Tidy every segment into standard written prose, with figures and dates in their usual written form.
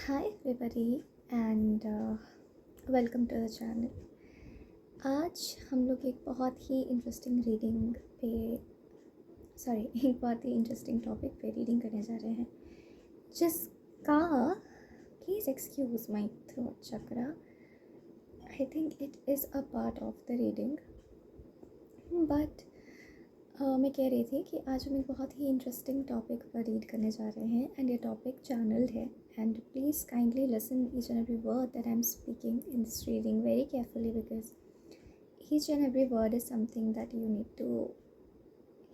Hi everybody and welcome to the channel। आज हम लोग एक बहुत ही इंटरेस्टिंग एक बहुत ही इंटरेस्टिंग टॉपिक पे रीडिंग करने जा रहे हैं जिसका please excuse my throat chakra. I think it is a part of the reading but मैं कह रही थी कि आज हम एक बहुत ही इंटरेस्टिंग टॉपिक पर रीड करने जा रहे हैं एंड ये टॉपिक चैनल्ड है and please kindly listen each and every word that I am speaking in this reading very carefully because each and every word is something that you need to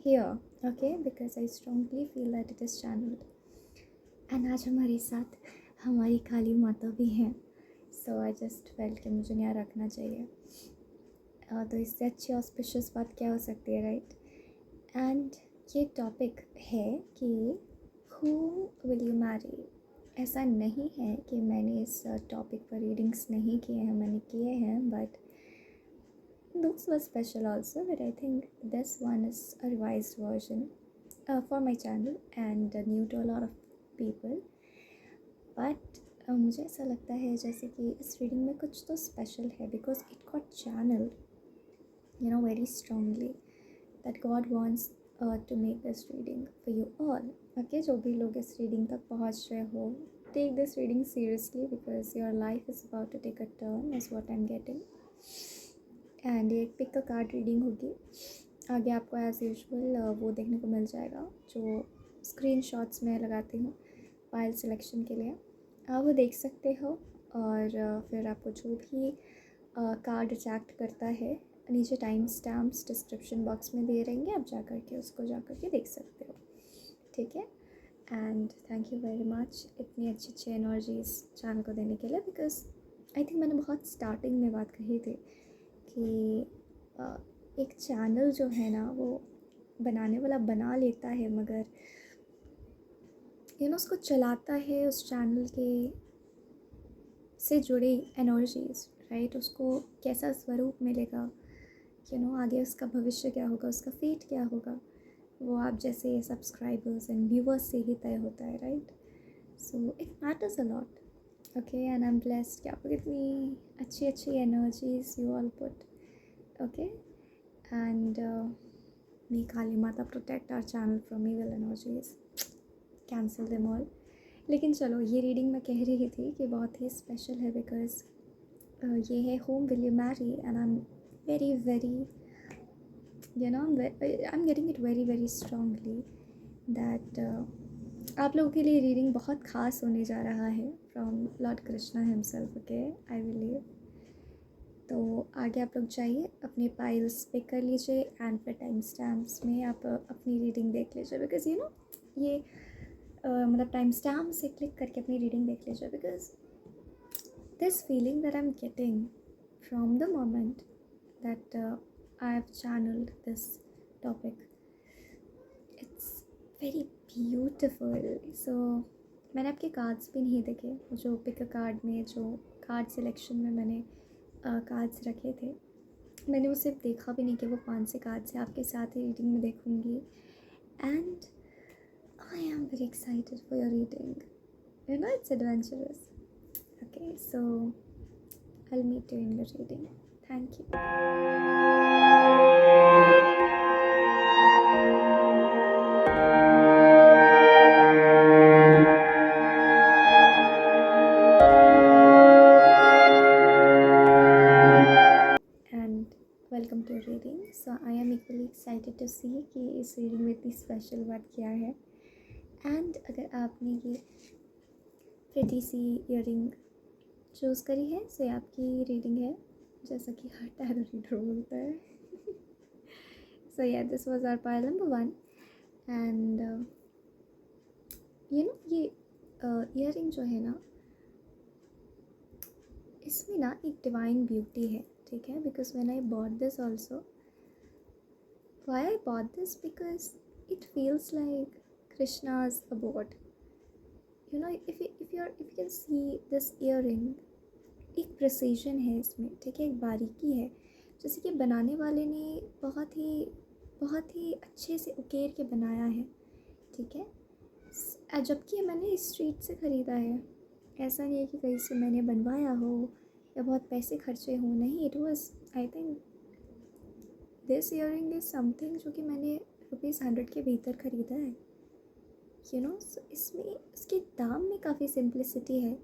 hear okay because I strongly feel that it is channelled. And आज हमारे साथ हमारी काली माता भी हैं सो I just felt कि मुझे यहाँ रखना चाहिए। तो इससे अच्छी ऑस्पिशियस बात क्या हो सकती है राइट। एंड ये टॉपिक है कि हु विल यू मैरी। ऐसा नहीं है कि मैंने इस टॉपिक पर रीडिंग्स नहीं किए हैं, मैंने किए हैं but those were special also, but I think this one is a revised version for my channel and new to a lot of people. But मुझे ऐसा लगता है जैसे कि इस रीडिंग में कुछ तो स्पेशल है because it got channeled very strongly that God wants to make this reading for you all. Okay, जो भी लोग इस reading तक पहुँच रहे हो, take this reading seriously because your life is about to take a turn is what I'm getting. And ये एक pick a card reading होगी। आगे आपको as usual वो देखने को मिल जाएगा जो screenshots में लगाती हूँ फाइल सिलेक्शन के लिए, आप वो देख सकते हो और फिर आपको जो भी कार्ड अट्रैक्ट करता है नीचे टाइम स्टैम्प्स डिस्क्रिप्शन बॉक्स में दे रहेंगे, आप जा कर के उसको जा कर के देख सकते हो, ठीक है। And thank you very much इतनी अच्छी एनर्जीज चैनल को देने के लिए बिकॉज आई थिंक मैंने बहुत स्टार्टिंग में बात कही थी कि एक चैनल जो है ना वो बनाने वाला बना लेता है मगर उसको चलाता है उस चैनल के से जुड़ी एनर्जीज राइट, उसको कैसा स्वरूप मिलेगा आगे उसका भविष्य क्या होगा, उसका फेट क्या होगा, वो आप जैसे सब्सक्राइबर्स एंड व्यूवर्स से ही तय होता है right. So it matters a lot okay and I am blessed कि आपको इतनी अच्छी energies you all put okay and may Kali Mata protect our channel from evil energies, cancel them all. लेकिन चलो ये रीडिंग मैं कह रही थी कि बहुत ही स्पेशल है बिकॉज ये है home will you Mary and I M very I'm getting it very strongly that आप लोगों के लिए रीडिंग बहुत ख़ास होने जा रहा है from Lord Krishna himself okay I believe. तो आगे आप लोग जाइए अपने फाइल्स पिक कर लीजिए एंड फिर टाइम स्टैम्प्स में आप अपनी रीडिंग देख लीजिए बिकॉज ये मतलब टाइम स्टैम्प से क्लिक करके अपनी रीडिंग देख लीजिए because this feeling that I am getting from the moment that I have channeled this topic. It's very beautiful. So मैंने आपके कार्ड्स भी नहीं देखे, जो पिक अ कार्ड में जो कार्ड सिलेक्शन में मैंने कार्ड्स रखे थे मैंने वो सिर्फ देखा भी नहीं कि वो कौन से कार्ड्स हैं, आपके साथ ही रीडिंग में देखूँगी and I am very excited for your reading it's adventurous okay so I will meet you in the reading. Thank you. And welcome to reading. So I am equally excited to see कि इस reading में इतनी special बात क्या है। And अगर आपने ये pretty सी earring choose करी है so ये आपकी reading है जैसा कि हर टैरो रीडर बोलता है। सो या this was our pile number 1 and ये ईयरिंग जो है ना इसमें ना एक डिवाइन ब्यूटी है, ठीक है। Because when I bought this also why I bought this because it feels like Krishna's about if you can see this earring एक प्रिसीजन है इसमें, ठीक है, एक बारीकी है जैसे कि बनाने वाले ने बहुत ही अच्छे से उकेर के बनाया है, ठीक है। जबकि मैंने इस स्ट्रीट से ख़रीदा है ऐसा नहीं है कि कहीं से मैंने बनवाया हो या बहुत पैसे खर्चे हों, नहीं, it was, I think this earring is something जो कि मैंने ₹100 के भीतर ख़रीदा है, सो इसमें इसके दाम में काफ़ी सिंप्लिसिटी है।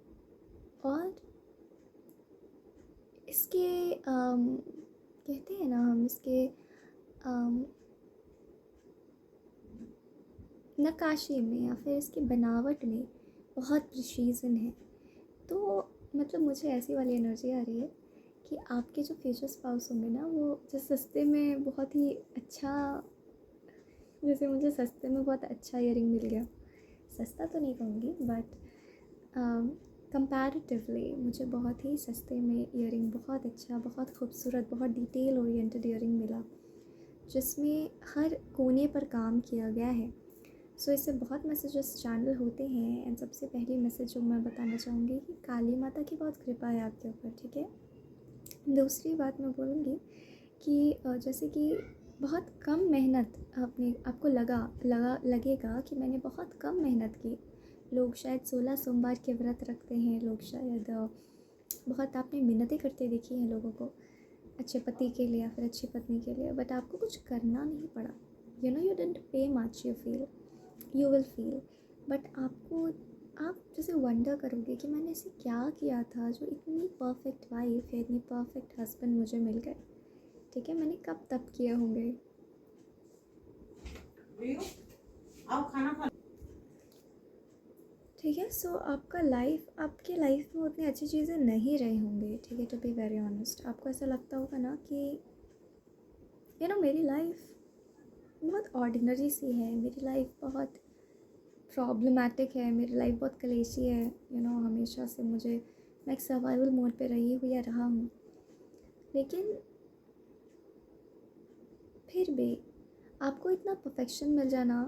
और इसके कहते हैं ना हम, इसके नक्काशी में या फिर इसकी बनावट में बहुत प्रिसीजन है। तो मतलब मुझे ऐसी वाली एनर्जी आ रही है कि आपके जो फ्यूचर स्पाउस होंगे ना, वो जो सस्ते में बहुत ही अच्छा, जैसे मुझे सस्ते में बहुत अच्छा ईयरिंग मिल गया, सस्ता तो नहीं कहूँगी बट कंपैरेटिवली मुझे बहुत ही सस्ते में ईयरिंग बहुत अच्छा, बहुत खूबसूरत, बहुत डिटेल ओरिएंटेड ईयरिंग मिला, जिसमें हर कोने पर काम किया गया है। सो इससे बहुत मैसेजेस चैनल होते हैं। एंड सबसे पहली मैसेज जो मैं बताना चाहूँगी कि काली माता की बहुत कृपा है आपके ऊपर, ठीक है। दूसरी बात मैं बोलूँगी कि जैसे कि बहुत कम मेहनत आपको लगेगा कि मैंने बहुत कम मेहनत की। लोग शायद 16 सोमवार के व्रत रखते हैं, लोग शायद बहुत आपने मिन्नतें करते देखी हैं लोगों को अच्छे पति के लिए या फिर अच्छी पत्नी के लिए, बट आपको कुछ करना नहीं पड़ा। यू डिडंट पे much, you will feel, but आप जैसे वंडर करोगे कि मैंने ऐसे क्या किया था जो इतनी परफेक्ट वाइफ या इतनी परफेक्ट हस्बैंड मुझे मिल गए, ठीक है। मैंने कब तब किए होंगे, ठीक है। सो आपके लाइफ में उतनी अच्छी चीज़ें नहीं रही होंगी, ठीक है, टू बी वेरी ऑनेस्ट। आपको ऐसा लगता होगा ना कि मेरी लाइफ बहुत ऑर्डिनरी सी है, मेरी लाइफ बहुत प्रॉब्लमैटिक है, मेरी लाइफ बहुत कलेशी है, हमेशा से मैं एक सर्वाइवल मोड पे रही हुई या रहा हूँ। लेकिन फिर भी आपको इतना परफेक्शन मिल जाना,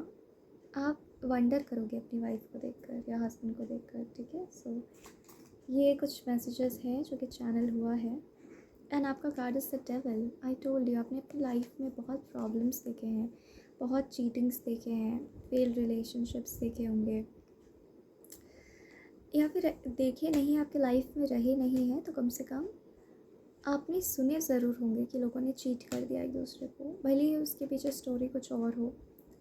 आप वंडर करोगे अपनी वाइफ को देखकर या हस्बैंड को देखकर, ठीक है। सो ये कुछ मैसेजेस हैं जो कि चैनल हुआ है। एंड आपका card is the devil. I told you, आपने अपनी लाइफ में बहुत प्रॉब्लम्स देखे हैं, बहुत चीटिंग्स देखे हैं, फेल्ड रिलेशनशिप्स देखे होंगे, या फिर देखे नहीं, आपके लाइफ में रहे नहीं हैं, तो कम से कम आपने सुने ज़रूर होंगे कि लोगों ने चीट कर दिया एक दूसरे को, भले ही उसके पीछे स्टोरी कुछ और हो,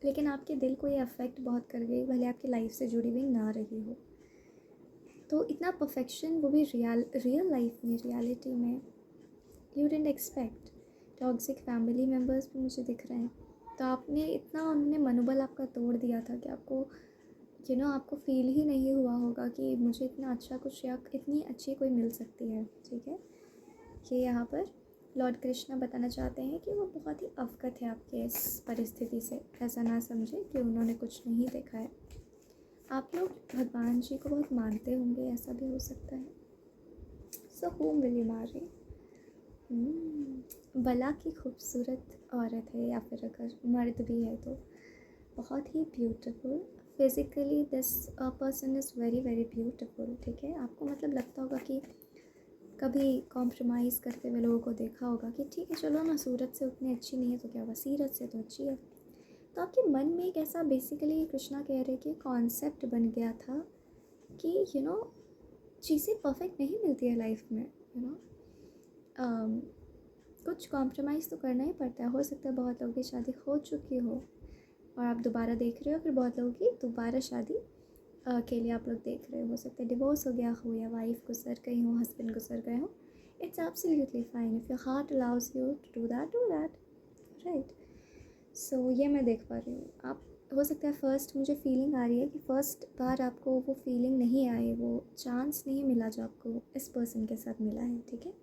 लेकिन आपके दिल को ये अफेक्ट बहुत कर गई, भले आपकी लाइफ से जुड़ी हुई ना रही हो। तो इतना परफेक्शन, वो भी रियल लाइफ में, रियलिटी में, you didn't expect. Toxic family members भी मुझे दिख रहे हैं, तो उन्होंने मनोबल आपका तोड़ दिया था कि आपको आपको फील ही नहीं हुआ होगा कि मुझे इतना अच्छा कुछ या इतनी अच्छी कोई मिल सकती है, ठीक है। कि यहाँ पर लॉर्ड कृष्णा बताना चाहते हैं कि वो बहुत ही अवगत है आपके इस परिस्थिति से। ऐसा ना समझे कि उन्होंने कुछ नहीं देखा है। आप लोग भगवान जी को बहुत मानते होंगे, ऐसा भी हो सकता है। So home will you Mary? बला की खूबसूरत औरत है, या फिर अगर मर्द भी है तो बहुत ही beautiful. Physically this person is very very beautiful, ठीक है। आपको मतलब लगता होगा कि कभी कॉम्प्रोमाइज़ करते हुए लोगों को देखा होगा कि ठीक है चलो ना, सूरत से उतनी अच्छी नहीं है तो क्या हुआ, सीरत से तो अच्छी है। तो आपके मन में एक ऐसा, बेसिकली कृष्णा कह रहे कि कॉन्सेप्ट बन गया था कि चीज़ें परफेक्ट नहीं मिलती है लाइफ में, कुछ कॉम्प्रोमाइज़ तो करना ही पड़ता है। हो सकता है बहुत लोगों की शादी हो चुकी हो और आप दोबारा देख रहे हो, फिर बहुत लोगों की दोबारा शादी के लिए आप लोग देख रहे हो सकता है डिवोर्स हो गया हो या वाइफ गुजर गई हो, हस्बैंड गुजर गए हो। It's absolutely fine, if your heart allows you to do that, right. So ये मैं देख पा रही हूँ। आप, हो सकता है फर्स्ट मुझे फीलिंग आ रही है कि फर्स्ट बार आपको वो फीलिंग नहीं आई, वो चांस नहीं मिला जो आपको इस पर्सन के साथ मिला है, ठीक है।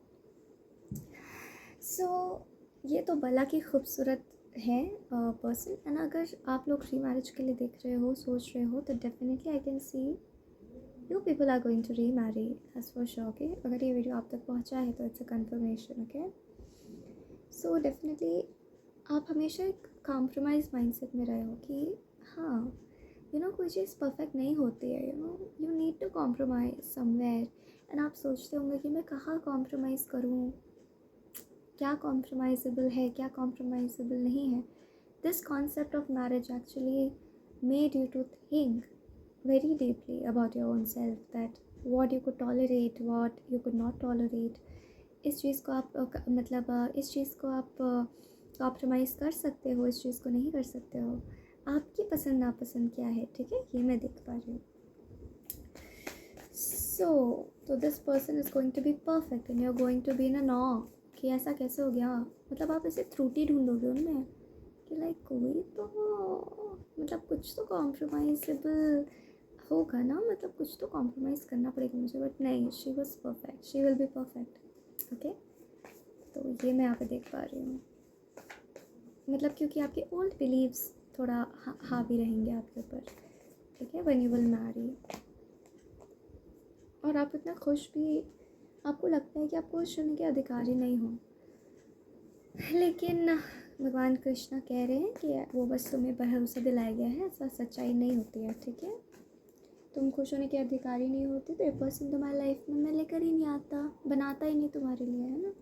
सो ये तो बला की खूबसूरत है पर्सन। एंड अगर आप लोग री मैरिज के लिए देख रहे हो, सोच रहे हो, तो definitely I can see you people are going to remarry, as for sure. Okay, अगर ये वीडियो आप तक पहुंचा है तो it's a confirmation, okay. So definitely आप हमेशा एक कॉम्प्रोमाइज़ माइंडसेट में रहे हो कि हाँ, कोई चीज़ परफेक्ट नहीं होती है, you need to compromise somewhere. And आप सोचते होंगे कि मैं कहाँ कॉम्प्रोमाइज़ करूँ, क्या कॉम्प्रोमाइजेबल है, क्या कॉम्प्रोमाइजेबल नहीं है। This concept of marriage actually made you to think very deeply about your own self, that what you could tolerate, what you could not tolerate. इस चीज़ को आप मतलब इस चीज़ को आप कॉम्प्रोमाइज़ कर सकते हो, इस चीज़ को नहीं कर सकते हो। आपकी पसंद नापसंद क्या है, ठीक है, ये मैं देख पा रही हूँ। तो this person is going to be perfect and you are going to be in a awe कि ऐसा कैसे हो गया। मतलब आप ऐसे त्रुटि ढूंढोगे उनमें कि लाइक कोई तो मतलब कुछ तो कॉम्प्रोमाइजेबल होगा ना, मतलब कुछ तो कॉम्प्रोमाइज़ करना पड़ेगा मुझे। बट नहीं, she was perfect, she will be perfect. Okay, तो ये मैं यहाँ पे देख पा रही हूँ। मतलब क्योंकि आपके ओल्ड बिलीव्स थोड़ा हावी रहेंगे आपके ऊपर, ठीक है, व्हेन यू विल मैरी। और आप इतना खुश भी, आपको लगता है कि आप खुश होने के अधिकारी नहीं हो, लेकिन भगवान कृष्ण कह रहे हैं कि वो बस तुम्हें भरोसा दिलाया गया है, ऐसा सच्चाई नहीं होती है, ठीक है। तुम खुश होने के अधिकारी नहीं होते तो ये पर्सन तुम्हारी लाइफ में मैं लेकर ही नहीं आता, बनाता ही नहीं तुम्हारे लिए, है ना।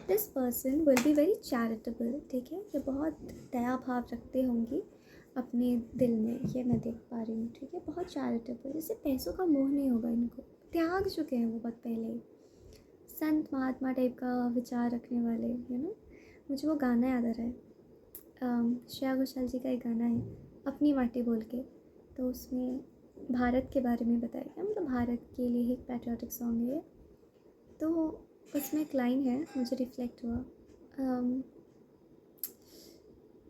This person will be very charitable, ठीक है, ये बहुत दया भाव रखते होंगी अपने दिल में, ये मैं देख पा रही हूँ, ठीक है। बहुत चैरिटेबल, जैसे पैसों का मोह नहीं होगा इनको, त्याग चुके हैं वो बहुत पहले ही। संत महात्मा टाइप का विचार रखने वाले, यू नो। मुझे वो गाना याद आ रहा है, श्रेया घोषाल जी का एक गाना है अपनी माटी बोल के, तो उसमें भारत के बारे में बताया गया, मतलब भारत के लिए एक पैट्रियोटिक सॉन्ग है। तो उसमें एक लाइन है, मुझे रिफ्लेक्ट हुआ।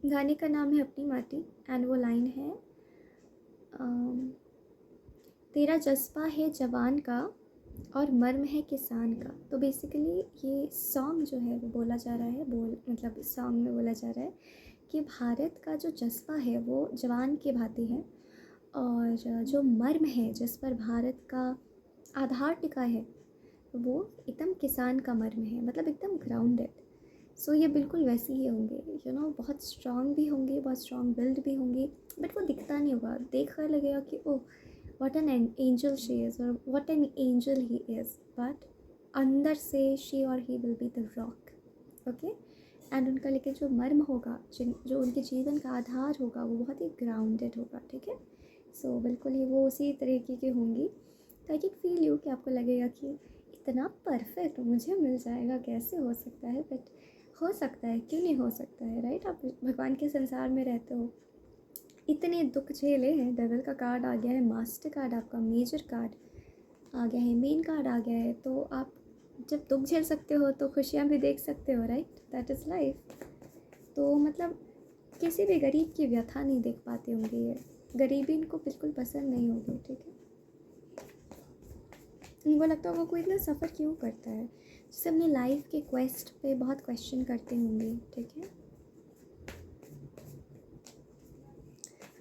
गाने का नाम है अपनी माटी एंड वो लाइन है, तेरा जज्बा है जवान का और मर्म है किसान का। तो बेसिकली ये सॉन्ग जो है वो बोला जा रहा है, मतलब सॉन्ग में बोला जा रहा है कि भारत का जो जज्बा है वो जवान की भांति है, और जो मर्म है जिस पर भारत का आधार टिका है वो एकदम किसान का मर्म है, मतलब एकदम ग्राउंडेड। सो ये बिल्कुल वैसे ही होंगे, यू नो, बहुत स्ट्रांग भी होंगे, बहुत स्ट्रांग बिल्ड भी होंगी, बट वो दिखता नहीं होगा, देख कर लगेगा कि ओह what an angel she is or what an angel he is, but अंदर से she or he will be the rock, okay। And उनका लेकिन जो मर्म होगा, जो उनके जीवन का आधार होगा वो बहुत ही ग्राउंडेड होगा, ठीक है। सो बिल्कुल ही वो उसी तरीके की होंगी। तो आई कैन फील यू कि आपको लगेगा कि इतना परफेक्ट मुझे मिल जाएगा, कैसे हो सकता है, बट हो सकता है, क्यों नहीं हो सकता है, राइट। आप भगवान के संसार में रहते हो, इतने दुख झेले हैं, डेविल का कार्ड आ गया है, मास्टर कार्ड आपका, मेजर कार्ड आ गया है, मेन कार्ड आ गया है, तो आप जब दुख झेल सकते हो तो खुशियाँ भी देख सकते हो, राइट, दैट इज़ लाइफ। तो मतलब किसी भी गरीब की व्यथा नहीं देख पाते होंगे ये, गरीबी इनको बिल्कुल पसंद नहीं होगी, ठीक है। इनको लगता होगा कोई इतना सफ़र क्यों करता है, जैसे अपने लाइफ के क्वेस्ट पे बहुत क्वेश्चन करते होंगे, ठीक है।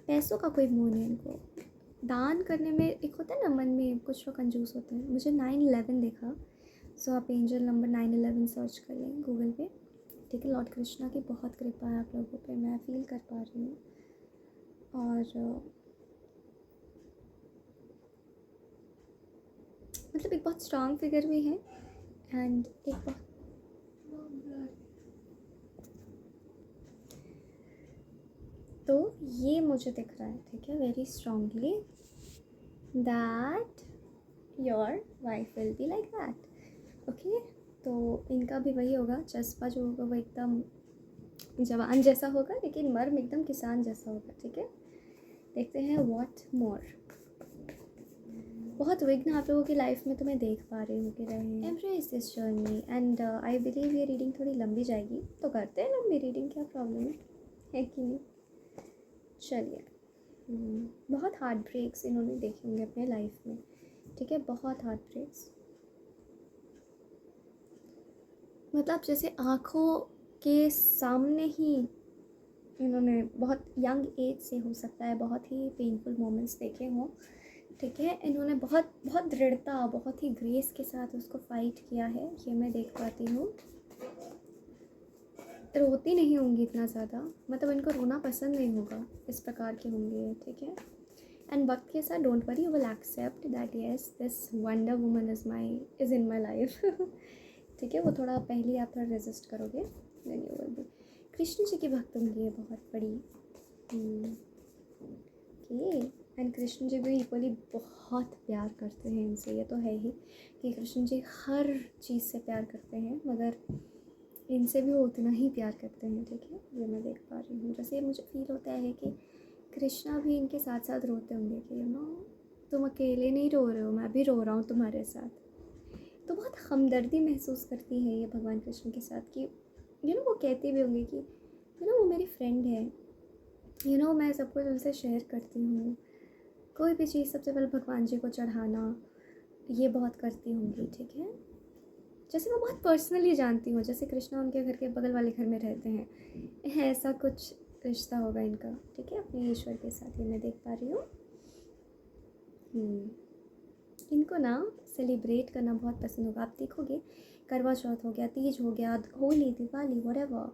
पैसों का कोई मोह नहीं इनको, दान करने में एक होता है ना, मन में कुछ लोग कंजूस होते हैं। मुझे 9/11 देखा, सो आप एंजल नंबर 9/11 सर्च कर लें गूगल पे, ठीक है। लॉर्ड कृष्णा की बहुत कृपा है आप लोगों पे, मैं फील कर पा रही हूँ। और मतलब एक बहुत स्ट्रांग फिगर भी है एंड एक बहुत, तो ये मुझे दिख रहा है, ठीक है, very strongly that your wife will be like that, okay. तो इनका भी वही होगा, जज्बा जो होगा वो एकदम जवान जैसा होगा, लेकिन मर्म एकदम किसान जैसा होगा, ठीक है। देखते हैं व्हाट मोर। बहुत विघ्न आप लोगों की लाइफ में तो मैं देख पा रही हूँ कि रहे हैं। Embrace this journey and I believe ये रीडिंग थोड़ी लंबी जाएगी, तो करते हैं लंबी रीडिंग, क्या प्रॉब्लम है कि नहीं। चलिए, बहुत हार्ट ब्रेक्स इन्होंने देखे होंगे अपने लाइफ में, ठीक है, बहुत हार्ट ब्रेक्स। मतलब जैसे आँखों के सामने ही इन्होंने बहुत यंग एज से, हो सकता है, बहुत ही पेनफुल मोमेंट्स देखे हों, ठीक है। इन्होंने बहुत बहुत दृढ़ता, बहुत ही ग्रेस के साथ उसको फाइट किया है, ये मैं देख पाती हूँ। रोती नहीं होंगी इतना ज़्यादा, मतलब इनको रोना पसंद नहीं होगा, इस प्रकार के होंगे ये, ठीक है। एंड वक्त के साथ don't worry, you will accept that yes this wonder woman is in my life, ठीक है। वो थोड़ा पहले आप थोड़ा रेजिस्ट करोगे, then you will be. Krishna ji की भक्त होंगी ये बहुत बड़ी, ओके। एंड कृष्ण जी भी इक्वली बहुत प्यार करते हैं इनसे, ये तो है ही कि कृष्ण जी हर चीज़ से प्यार करते हैं, मगर इनसे भी वो उतना ही प्यार करते हैं। ठीक है, ये मैं देख पा रही हूँ। जैसे मुझे फील होता है कि कृष्णा भी इनके साथ साथ रोते होंगे कि तुम अकेले नहीं रो रहे हो, मैं भी रो रहा हूँ तुम्हारे साथ। तो बहुत हमदर्दी महसूस करती है ये भगवान कृष्ण के साथ कि वो कहते भी होंगे कि वो मेरी फ्रेंड है, मैं सब कुछ उनसे शेयर करती हूँ, कोई भी चीज़ सबसे पहले भगवान जी को चढ़ाना, ये बहुत करती होंगी। ठीक है, जैसे मैं बहुत पर्सनली जानती हूँ, जैसे कृष्णा उनके घर के बगल वाले घर में रहते हैं, ऐसा कुछ रिश्ता होगा इनका। ठीक है, अपने ईश्वर के साथ, ये मैं देख पा रही हूँ। इनको ना सेलिब्रेट करना बहुत पसंद होगा। आप देखोगे करवा चौथ हो गया, तीज हो गया, Holi, Diwali, whatever,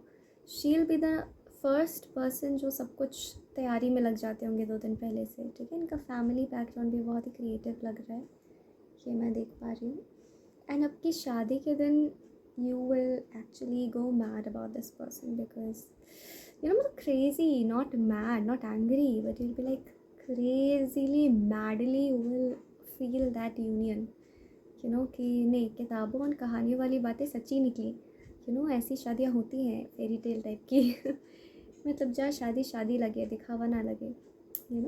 she will be the first person जो सब कुछ तैयारी में लग जाते होंगे 2 दिन पहले से। ठीक है, इनका फैमिली बैकग्राउंड भी बहुत ही क्रिएटिव लग रहा है, ये मैं देख पा रही हूँ। एंड आपकी शादी के दिन you will actually go mad about this person, because मतलब crazy, not mad, not angry, but you'll be like crazily madly you will feel that union, कि नहीं, किताबों और कहानियों वाली बातें सच्ची निकली। ऐसी शादियाँ होती हैं फेरी टेल टाइप की मतलब जहाँ शादी शादी लगे, दिखावा ना लगे।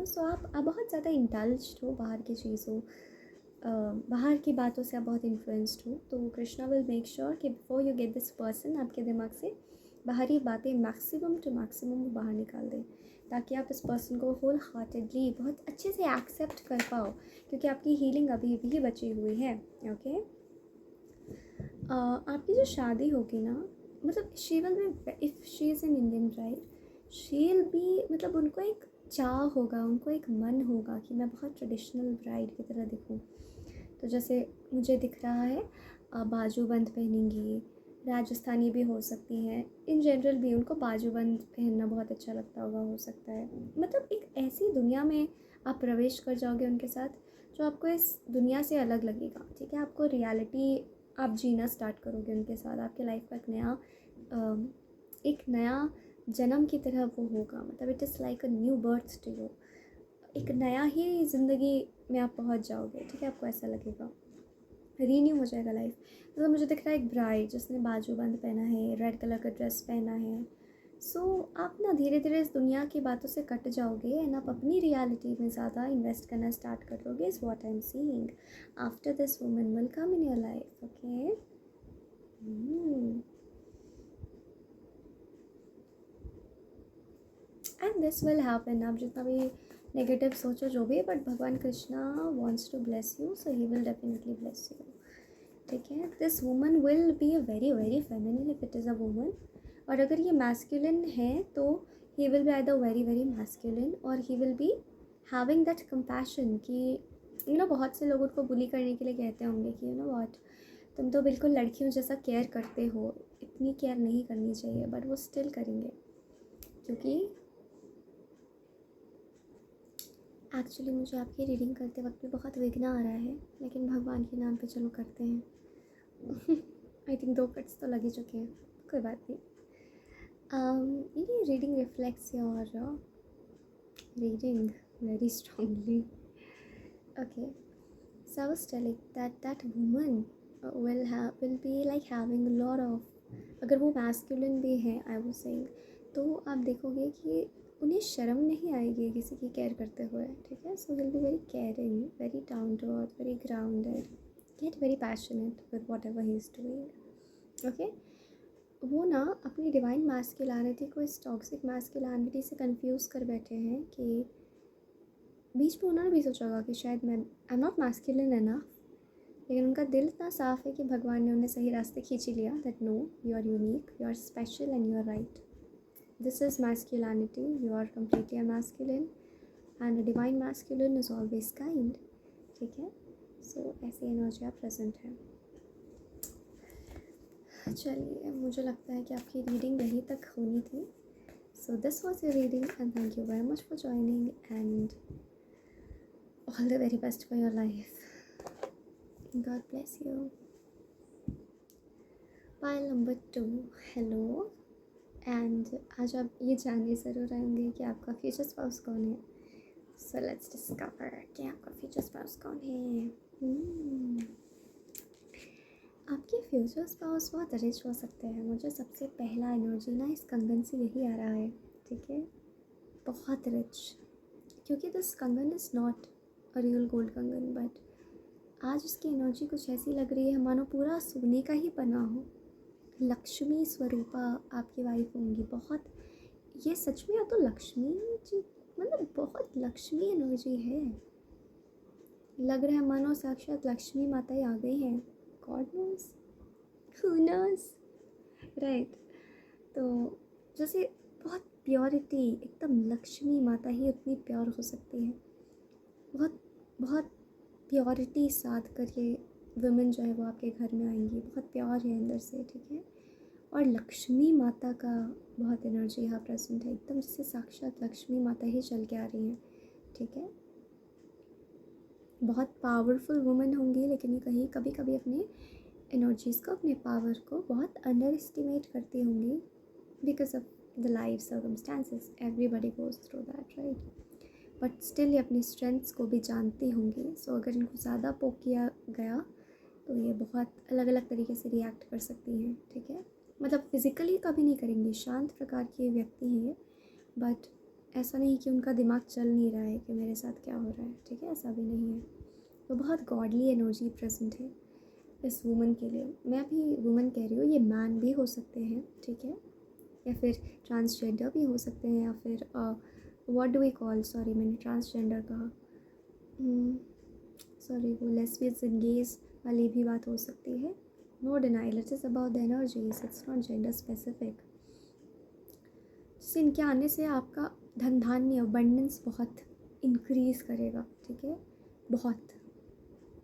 सो आप बहुत ज़्यादा इंडल्ज्ड हो बाहर की चीज़ों, बाहर की बातों से आप बहुत इन्फ्लुएंस्ड हो। तो कृष्णा विल मेक श्योर कि before you get this person आपके दिमाग से बाहरी बातें मैक्सिमम टू मैक्सिमम बाहर निकाल दें, ताकि आप इस पर्सन को होल हार्टेडली बहुत अच्छे से एक्सेप्ट कर पाओ, क्योंकि आपकी हीलिंग अभी भी बची हुई है। ओके, आपकी जो शादी होगी ना, मतलब she will be, if she is an Indian bride, she will be, मतलब उनको एक चाह होगा, उनको एक मन होगा कि मैं बहुत ट्रेडिशनल ब्राइड की तरह दिखूं। तो जैसे मुझे दिख रहा है बाजूबंद पहनेंगी, राजस्थानी भी हो सकती हैं, इन जनरल भी उनको बाजूबंद पहनना बहुत अच्छा लगता होगा, हो सकता है। मतलब एक ऐसी दुनिया में आप प्रवेश कर जाओगे उनके साथ जो आपको इस दुनिया से अलग लगेगा। ठीक है, आपको रियलिटी आप जीना स्टार्ट करोगे उनके साथ, आपके लाइफ का एक नया जन्म की तरह वो होगा। मतलब it is like a new birth to you, एक नया ही ज़िंदगी में आप पहुंच जाओगे। ठीक है, आपको ऐसा लगेगा, रीन्यू हो जाएगा लाइफ। मतलब मुझे दिख रहा है एक ब्राइड जिसने बाजूबंद पहना है, रेड कलर का ड्रेस पहना है। सो आप ना धीरे धीरे इस दुनिया की बातों से कट जाओगे एंड आप अपनी रियलिटी में ज़्यादा इन्वेस्ट करना स्टार्ट करोगे, is what I am seeing. After this woman will come in your life. Okay, and this will happen. आप जितना भी नेगेटिव सोचो जो भी, बट भगवान Krishna wants to bless you, so he will definitely bless you. ठीक है, this woman will be a very very feminine if it is a woman, और अगर ये मैस्कुलिन है तो he will be either very very masculine, और ही will be having that compassion कि बहुत से लोग उनको बुली करने के लिए कहते होंगे कि व्हाट, तुम तो बिल्कुल लड़कियों जैसा केयर करते हो, इतनी केयर नहीं करनी चाहिए, बट वो स्टिल करेंगे, क्योंकि एक्चुअली मुझे आपकी रीडिंग करते वक्त भी बहुत विघ्न आ रहा है, लेकिन भगवान के नाम पे चलो करते हैं आई थिंक 2 कट्स तो लग ही चुके हैं, कोई बात नहीं। ये reading reflects your reading very strongly. Okay, so I was telling that woman will be like having a lot of, अगर वो masculine भी है, I was saying, तो आप देखोगे कि उन्हें शर्म नहीं आएगी किसी की केयर करते हुए। ठीक है, so he'll be very caring, very down to earth, very grounded, yet very passionate with whatever he is doing. Okay, वो ना अपनी डिवाइन मैस्कुलिनिटी को इस टॉक्सिक मैस्कुलिनिटी से कंफ्यूज कर बैठे हैं कि बीच में उन्होंने भी सोचा होगा कि शायद मैं I am not masculine enough, लेकिन उनका दिल इतना साफ है कि भगवान ने उन्हें सही रास्ते खींच ही लिया, that no, you are unique, you are special and you are right, this is masculinity, you are completely a masculine and a divine masculine is always kind. ठीक है, सो ऐसी एनर्जी प्रेजेंट है। चलिए, मुझे लगता है कि आपकी रीडिंग यहीं तक होनी थी। So this was your reading and thank you very much for joining and all the very best for your life. God bless you. Pile number 2, hello. And आज आप ये जानने ज़रूर आएंगे कि आपका फ्यूचर स्पाउस कौन है। सो लेट्स डिस्कवर कि आपका फ्यूचर स्पाउस कौन है। आपके फ्यूचर स्पाउस बहुत रिच हो सकते हैं। मुझे सबसे पहला एनर्जी ना इस कंगन से यही आ रहा है, ठीक है, बहुत रिच, क्योंकि दिस कंगन is not a real gold कंगन, बट आज इसकी एनर्जी कुछ ऐसी लग रही है मानो पूरा सोने का ही बना हो। लक्ष्मी स्वरूपा आपकी वाइफ होंगी, बहुत, ये सच में या तो लक्ष्मी जी, मतलब बहुत लक्ष्मी एनर्जी है। लग रहा है मानो साक्षात लक्ष्मी माता ही आ गई हैं। God knows, who knows, right. तो जैसे बहुत प्योरिटी, एकदम लक्ष्मी माता ही उतनी प्योर हो सकती है। बहुत बहुत प्योरिटी साथ करके वुमेन जो है वो आपके घर में आएंगी, बहुत प्योर है अंदर से, ठीक है। और लक्ष्मी माता का बहुत एनर्जी यहाँ प्रेजेंट है, एकदम जैसे साक्षात लक्ष्मी माता ही चल के आ रही हैं, ठीक है। बहुत पावरफुल वुमेन होंगी, लेकिन ये कहीं कभी कभी अपने एनर्जीज़ को, अपने पावर को बहुत अंडर एस्टिमेट करती होंगी, because of the life circumstances, everybody goes through that, right. But still ये अपनी स्ट्रेंथ्स को भी जानती होंगी। सो अगर इनको ज़्यादा पोक किया गया तो ये बहुत अलग अलग तरीके से रिएक्ट कर सकती हैं, ठीक है। मतलब फिज़िकली कभी नहीं करेंगी, शांत प्रकार के व्यक्ति हैं ये, बट ऐसा नहीं कि उनका दिमाग चल नहीं रहा है कि मेरे साथ क्या हो रहा है, ठीक है, ऐसा भी नहीं है। तो बहुत गॉडली एनर्जी प्रेजेंट है इस वुमन के लिए। मैं अभी वुमन कह रही हूँ, ये मैन भी हो सकते हैं, ठीक है, या फिर ट्रांसजेंडर भी हो सकते हैं, या फिर what do we call, sorry मैंने ट्रांसजेंडर कहा, सॉरी, वो लेस्बियंस एंड गेज वाली भी बात हो सकती है। No denial, it is about the energies, it's not gender specific. जैसे इनके आने से आपका धन धान्य अबंडेंस बहुत इंक्रीज़ करेगा, ठीक है, बहुत।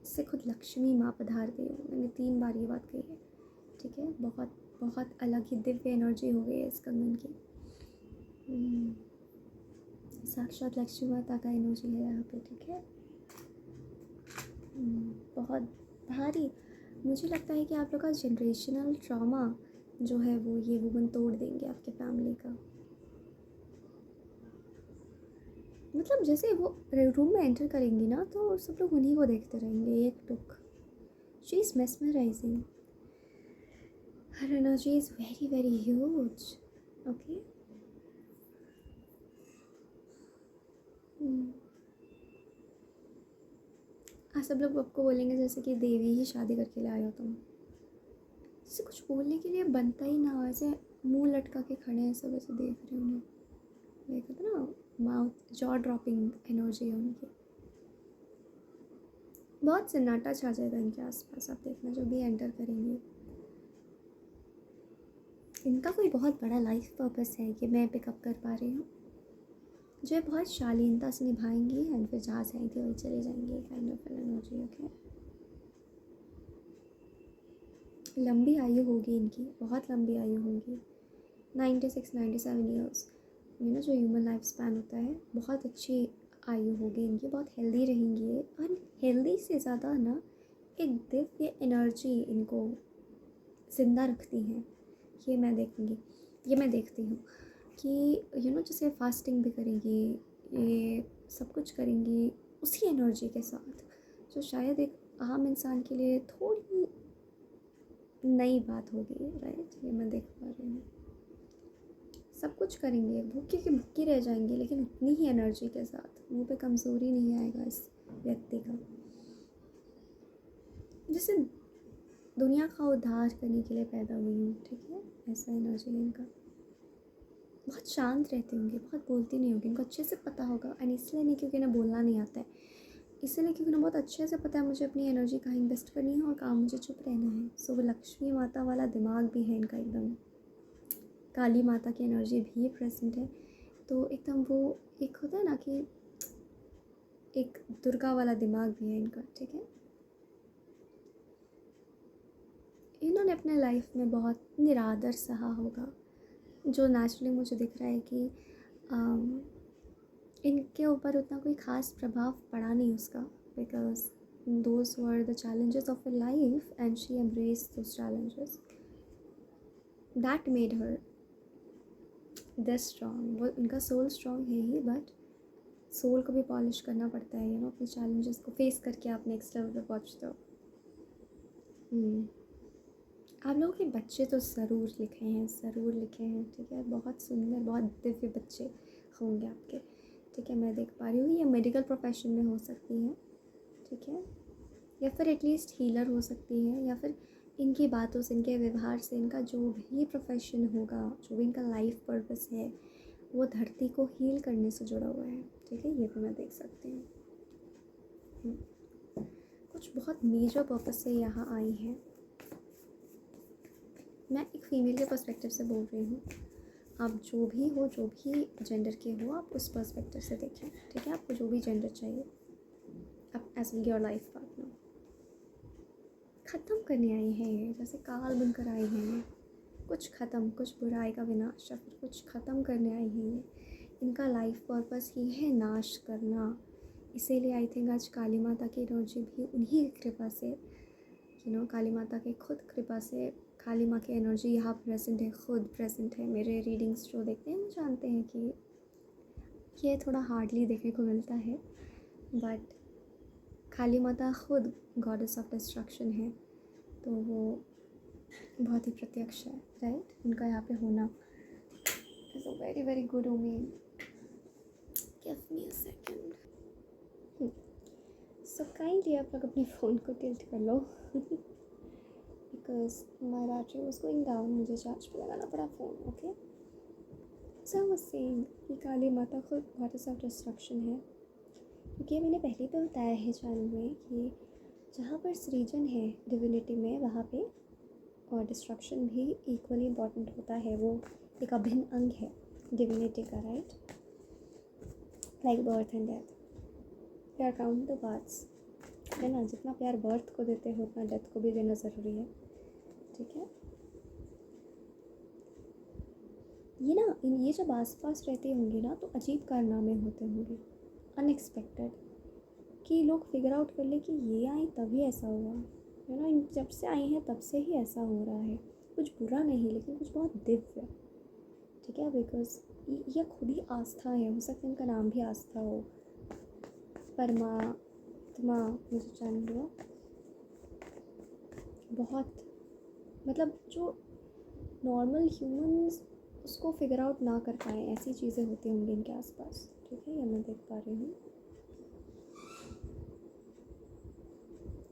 इससे खुद लक्ष्मी माँ पधार गई हो, मैंने 3 बार ये बात कही है, ठीक है। बहुत बहुत अलग ही दिव्य एनर्जी हो गई है इस कंगन की। साक्षात लक्ष्मी माता का एनर्जी है यहाँ पे, ठीक है। बहुत भारी। मुझे लगता है कि आप लोग का जनरेशनल ट्रॉमा जो है वो ये वुमन तोड़ देंगे आपके फैमिली का। मतलब जैसे वो रूम में एंटर करेंगी ना तो सब लोग उन्हीं को देखते रहेंगे एक टुक। She is mesmerising, her energy is very very huge, okay. सब लोग आपको बोलेंगे जैसे कि देवी ही शादी करके लाए हो तुम, जैसे कुछ बोलने के लिए बनता ही ना हो, ऐसे मुंह लटका के खड़े हैं सब, ऐसे देख रहे हैं उन्हें, देखा था ना, माउथ जॉ ड्रॉपिंग एनर्जी है उनकी। बहुत सन्नाटा छा जाएगा इनके आसपास, आप देखना जो भी एंटर करेंगे। इनका कोई बहुत बड़ा लाइफ पर्पस है कि मैं पिकअप कर पा रही हूँ, जो बहुत शालीनता से निभाएंगी एंड फिर जहाँ से आई थी वही चले जाएंगे, काइंड ऑफ एनर्जी, ओके। लंबी आयु होगी इनकी, बहुत लंबी आयु होगी, 96-97 ईयर्स, ना जो ह्यूमन लाइफ स्पैन होता है, बहुत अच्छी आयु होगी इनकी, बहुत हेल्दी रहेंगी। और हेल्दी से ज़्यादा ना एक दिव्य एनर्जी इनको ज़िंदा रखती हैं, ये मैं देखूँगी, ये मैं देखती हूँ कि जैसे फास्टिंग भी करेंगी, ये सब कुछ करेंगी उसी एनर्जी के साथ, जो शायद एक आम इंसान के लिए थोड़ी नई बात होगी, राइट। ये मैं देख पा रही हूँ, सब कुछ करेंगे, भूखी की भूखी रह जाएंगी, लेकिन उतनी ही एनर्जी के साथ, मुंह पे कमज़ोरी नहीं आएगा इस व्यक्ति का, जैसे दुनिया का उद्धार करने के लिए पैदा हुई हूँ, ठीक है, ऐसा एनर्जी है इनका। बहुत शांत रहती होंगी, बहुत बोलती नहीं होगी, इनको अच्छे से पता होगा, एंड इसलिए नहीं क्योंकि इन्हें बोलना नहीं आता है, इसलिए क्योंकि इन्हें बहुत अच्छे से पता है मुझे अपनी एनर्जी कहाँ इन्वेस्ट करनी है और कहाँ मुझे चुप रहना है। सो वो लक्ष्मी माता वाला दिमाग भी है इनका एकदम, काली माता की एनर्जी भी प्रेजेंट है, तो एकदम वो एक होता है ना कि एक दुर्गा वाला दिमाग भी है इनका, ठीक है। इन्होंने अपने लाइफ में बहुत निरादर सहा होगा, जो नेचुरली मुझे दिख रहा है कि इनके ऊपर उतना कोई ख़ास प्रभाव पड़ा नहीं उसका, because those were the challenges of a life and she embraced those challenges, that made her this strong. वो उनका सोल स्ट्रॉन्ग है ही, बट सोल को भी पॉलिश करना पड़ता है, अपने चैलेंजेस को फेस करके आप नेक्स्ट लेवल पे पहुँचते हो। आप लोगों के बच्चे तो ज़रूर लिखे हैं, ज़रूर लिखे हैं, ठीक है। बहुत सुंदर, बहुत दिव्य बच्चे होंगे आपके, ठीक है। मैं देख पा रही हूँ ये मेडिकल प्रोफेशन में हो सकती हैं, ठीक है, या फिर एटलीस्ट हीलर हो सकती है, या फिर इनकी बातों से, इनके व्यवहार से, इनका जो भी प्रोफेशन होगा, जो भी इनका लाइफ पर्पस है, वो धरती को हील करने से जुड़ा हुआ है, ठीक है। ये भी मैं देख सकती हूँ। कुछ बहुत मेजर पर्पस से यहाँ आई हैं। मैं एक फ़ीमेल के पर्सपेक्टिव से बोल रही हूँ। आप जो भी हो, जो भी जेंडर के हो, आप उस पर्सपेक्टिव से देखें, ठीक है। आपको जो भी जेंडर चाहिए, आप एज योर लाइफ पार्टनर ख़त्म करने आई हैं ये, जैसे काल बनकर आई हैं। कुछ ख़त्म, कुछ बुराई का विनाश, या फिर कुछ ख़त्म करने आई हैं ये। इनका लाइफ पर्पस ही है नाश करना। इसीलिए आई थिंक आज काली माता की एनर्जी भी उन्हीं की कृपा से, काली माता के खुद कृपा से, काली माँ की एनर्जी यहाँ प्रेजेंट है, खुद प्रेजेंट है। मेरे रीडिंग्स जो देखते हैं वो जानते हैं कि ये थोड़ा हार्डली देखने को मिलता है, बट काली माता खुद गॉडेस ऑफ डिस्ट्रक्शन है, तो वो बहुत ही प्रत्यक्ष है, राइट। उनका यहाँ पे होना is a very very good omen. Give me a second. So kindly आप लोग अपने फ़ोन को टिल्ट कर लो because my battery was going down, मुझे चार्ज पे लगाना पड़ा phone, okay. So I was saying कि काली माता खुद गॉडेस ऑफ डिस्ट्रक्शन है, क्योंकि मैंने पहले भी बताया है चैनल में कि जहाँ पर सृजन है डिविनिटी में, वहाँ पे और डिस्ट्रक्शन भी इक्वली इम्पॉर्टेंट होता है। वो एक अभिन्न अंग है डिविनिटी का, right. Like birth and death, we are count the parts, है ना। जितना प्यार बर्थ को देते हो उतना डेथ को भी देना ज़रूरी है, ठीक है। ये जब आस पास रहते होंगे ना, तो अजीब कारनामे होते होंगे, अनएक्सपेक्टेड, कि लोग फिगर आउट कर ले कि ये आई तभी ऐसा हुआ, है ना। जब से आई हैं तब से ही ऐसा हो रहा है। कुछ बुरा नहीं, लेकिन कुछ बहुत दिव्य, ठीक है। बिकॉज ये खुद ही आस्था है, हो सकता है इनका नाम भी आस्था हो। परमात्मा मुझे जान हुआ, बहुत मतलब जो नॉर्मल ह्यूमंस उसको फिगर आउट ना कर पाए, ऐसी चीज़ें होती होंगी इनके आसपास, ठीक है। ये मैं देख पा रही हूँ।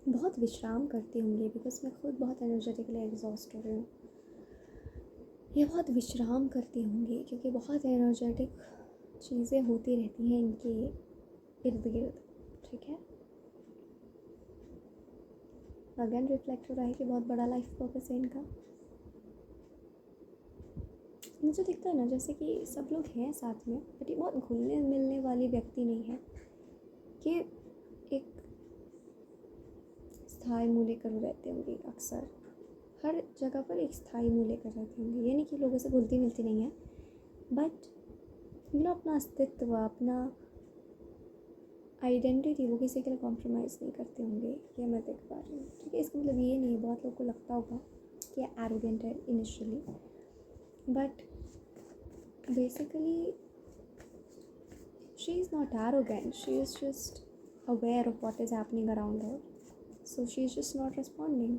बहुत विश्राम करती होंगी, बिकॉज मैं खुद बहुत एनर्जेटिकली एग्जॉस्ट हो रही हूँ। ये बहुत विश्राम करती होंगी, क्योंकि बहुत एनर्जेटिक चीज़ें होती रहती हैं इनके इर्द गिर्द, ठीक है। अगेन रिफ्लेक्ट हो रहा है कि बहुत बड़ा लाइफ पर्पस है इनका। मुझे दिखता है ना जैसे कि सब लोग हैं साथ में, बट ये बहुत घुलने मिलने वाली व्यक्ति नहीं है, कि एक स्थायी मूल्य लेकर रहते होंगे। अक्सर हर जगह पर एक स्थायी मूल्य लेकर रहते होंगे। ये नहीं कि लोगों से घुलती मिलती नहीं है, बट अपना अस्तित्व, अपना आइडेंटिटी वो किसी के लिए कॉम्प्रोमाइज़ नहीं करते होंगे। ये मैं देख पा रही हूँ, ठीक है। इसका मतलब ये नहीं है, बहुत लोगों को लगता होगा कि एरोगेंट है initially, but basically she is not arrogant, she is just aware of what is happening around her, so she is just not responding.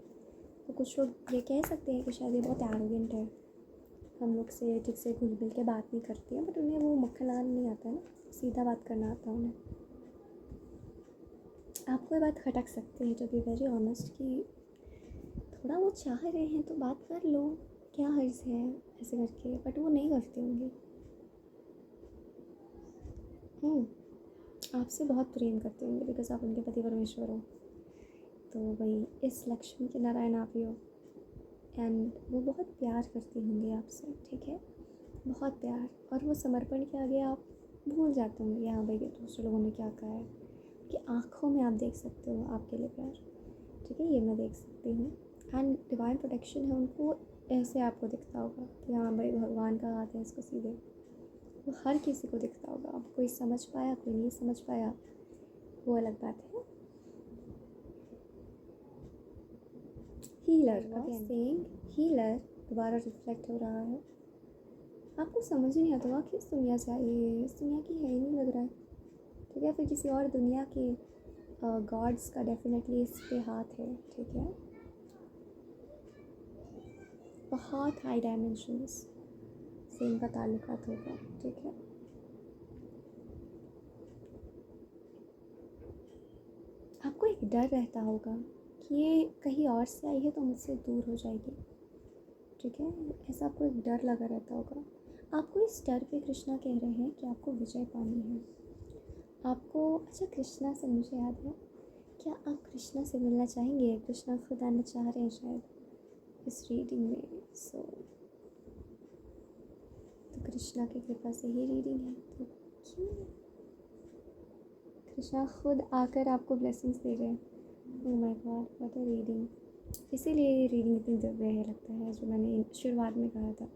तो कुछ लोग ये कह सकते हैं कि शायद ये बहुत एरोगेंट है, हम लोग से ठीक से घुल मिल के बात नहीं करती है, बट उन्हें वो मक्खलान नहीं आता है ना, सीधा बात करना आता है उन्हें। आपको ये बात खटक सकती है, टू बी वेरी ऑनेस्ट, कि थोड़ा वो चाह रहे हैं तो बात कर लो, क्या हर्ज है ऐसे करके, बट वो नहीं करती होंगी। आपसे बहुत प्रेम करते होंगे, बिकॉज आप उनके पति परमेश्वर हो, तो वही इस लक्ष्मी के नारायण आप ही हो। एंड वो बहुत प्यार करती होंगी आपसे, ठीक है, बहुत प्यार। और वो समर्पण के आगे आप भूल जाते होंगे, हाँ भाई दूसरे लोगों ने क्या कहा है, कि आँखों में आप देख सकते हो आपके लिए प्यार, ठीक है। ये मैं देख सकती हूँ। एंड डिवाइन प्रोटेक्शन है, उनको ऐसे आपको दिखता होगा कि हाँ भाई भगवान का हाथ है इसको सीधे, वो हर किसी को दिखता होगा। अब कोई समझ पाया, कोई नहीं समझ पाया, वो अलग बात है। हीलर, अगेन सेइंग हीलर दोबारा रिफ्लेक्ट हो रहा है। आपको समझ ही नहीं आता कि इस दुनिया से आई है, इस दुनिया की है ही नहीं लग रहा है, ठीक है, फिर किसी और दुनिया के गॉड्स का डेफिनेटली इस पे हाथ है, ठीक है, बहुत हाई डायमेंशंस से इनका ताल्लुकात होगा, ठीक है। आपको एक डर रहता होगा कि ये कहीं और से आई है तो मुझसे दूर हो जाएगी, ठीक है, ऐसा आपको एक डर लगा रहता होगा। आपको इस डर पे कृष्णा कह रहे हैं कि आपको विजय पानी है, आपको। अच्छा, कृष्णा से मुझे याद है, क्या आप कृष्णा से मिलना चाहेंगे? कृष्णा खुद आना चाह रहे हैं शायद इस रीडिंग में। तो कृष्णा की कृपा से ही रीडिंग है, तो क्यों कृष्णा खुद आकर आपको ब्लेसिंग्स दे रहे हैं। Oh my God, what a reading. इसीलिए ये रीडिंग इतनी दिव्य है लगता है, जो मैंने शुरुआत में कहा था।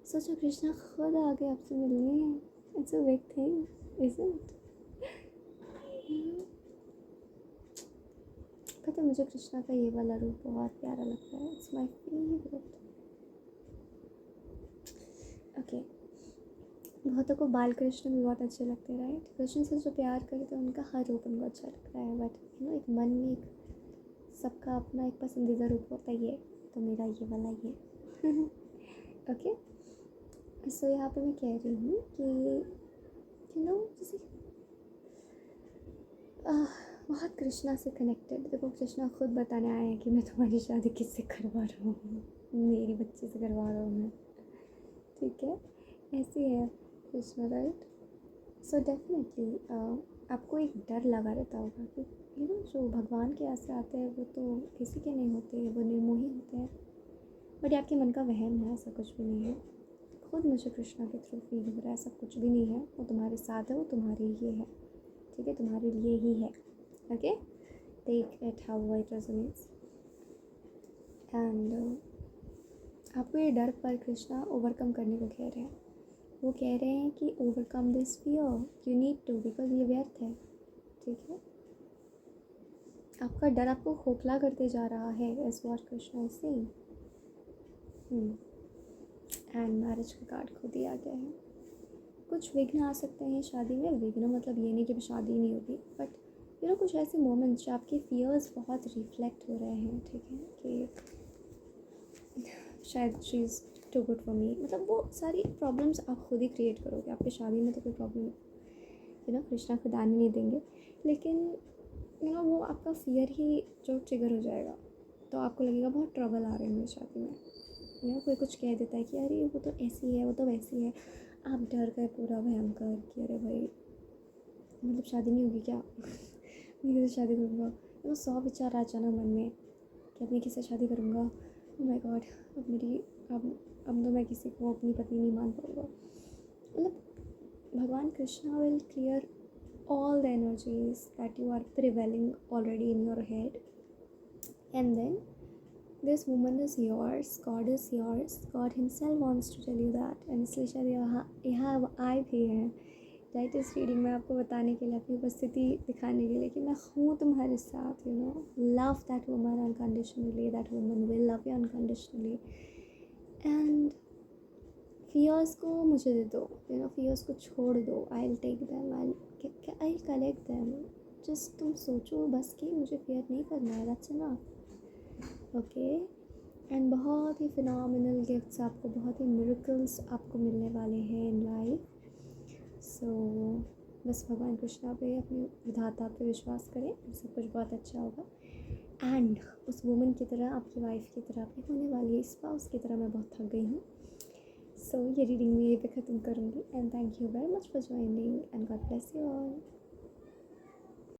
सोचो, कृष्णा खुद आके आपसे मिलने, it's a big thing, isn't it? पता है, मुझे कृष्णा का ये वाला रूप बहुत प्यारा लगता है, इट्स माय फेवरेट। ओके, बहुतों को बाल कृष्ण भी बहुत अच्छे लगते हैं, राइट? कृष्ण से जो प्यार करते हैं उनका हर रूप उनको अच्छा लगता है, बट एक मन में एक सबका अपना एक पसंदीदा रूप होता है, ये तो मेरा ये वाला ये। ओके, सो यहाँ पे मैं कह रही हूँ कि जैसे बहुत कृष्णा से कनेक्टेड। देखो, कृष्णा खुद बताने आए हैं कि मैं तुम्हारी शादी किससे करवा रहा हूँ, मेरी बच्ची से करवा रहा हूँ मैं, ठीक है, ऐसी है कृष्णा, राइट? सो डेफिनेटली आपको एक डर लगा रहता होगा कि जो भगवान के यहाँ से आते हैं वो तो किसी के नहीं होते, वो निर्मोही होते हैं, बट आपके मन का वहम है, ऐसा कुछ भी नहीं है। खुद मुझे कृष्णा के थ्रू फील हो रहा है, ऐसा कुछ भी नहीं है, वो तुम्हारे साथ है, वो तुम्हारे लिए है, ठीक है, तुम्हारे लिए ही है। Okay, take it how it resonates. And आपको ये डर पर कृष्णा ओवरकम करने को कह रहे हैं। वो कह रहे हैं कि overcome this fear, you need to, because ये व्यर्थ है, ठीक है। आपका डर आपको खोखला करते जा रहा है, is what Krishna is saying. And marriage का कार्ड खुद ही आ गया है। कुछ विघ्न आ सकते हैं शादी में, विघ्न मतलब ये नहीं कि शादी नहीं होगी, बट कुछ ऐसे मोमेंट्स जो आपके फियर्स बहुत रिफ्लेक्ट हो रहे हैं, ठीक है, कि शायद she is too good for me, मतलब वो सारी प्रॉब्लम्स आप खुद ही क्रिएट करोगे। आपकी शादी में तो कोई प्रॉब्लम कृष्णा खुद आने नहीं देंगे, लेकिन वो आपका फियर ही जो ट्रिगर हो जाएगा, तो आपको लगेगा बहुत ट्रबल आ रहे हैं मेरी शादी में। कोई कुछ कह देता है कि अरे वो तो ऐसी है, वो तो वैसी है, आप डर गए पूरा भयंकर कि अरे भाई मतलब शादी नहीं होगी क्या। मैं किससे शादी करूँगा, 100 विचार आ जाना मन में कि अब मैं किससे शादी करूँगा, ओह माय गॉड, अब तो मैं किसी को अपनी पत्नी नहीं मान पाऊँगा। मतलब भगवान Krishna will clear all the energies that you are prevailing already in your head, and then this woman is yours, God is yours, God himself wants to tell you that, and इसलिए शायद यहाँ आए भी हैं, राइट, इस reading में आपको बताने के लिए, अपनी उपस्थिति दिखाने के लिए कि मैं हूँ तुम्हारे साथ, love that woman unconditionally, that woman will love you unconditionally. And fears को मुझे दे दो, फियर्स को छोड़ दो, I will take them, I collect them. Just तुम सोचो बस कि मुझे फियर नहीं करना है, दैट्स इनफ। ओके, एंड बहुत ही फिनोमिनल गिफ्ट्स आपको, बहुत ही मिरेकल्स आपको मिलने वाले हैं इन लाइफ। सो बस भगवान कृष्णा पे, अपने विधाता पे विश्वास करें, सब कुछ बहुत अच्छा होगा। एंड उस वुमन की तरह, आपकी वाइफ की तरह, आपकी होने वाली स्पाउस की तरह मैं बहुत थक गई हूँ। सो ये रीडिंग मैं यहीं पे ख़त्म करूँगी, and thank you very much for joining, and God bless you all.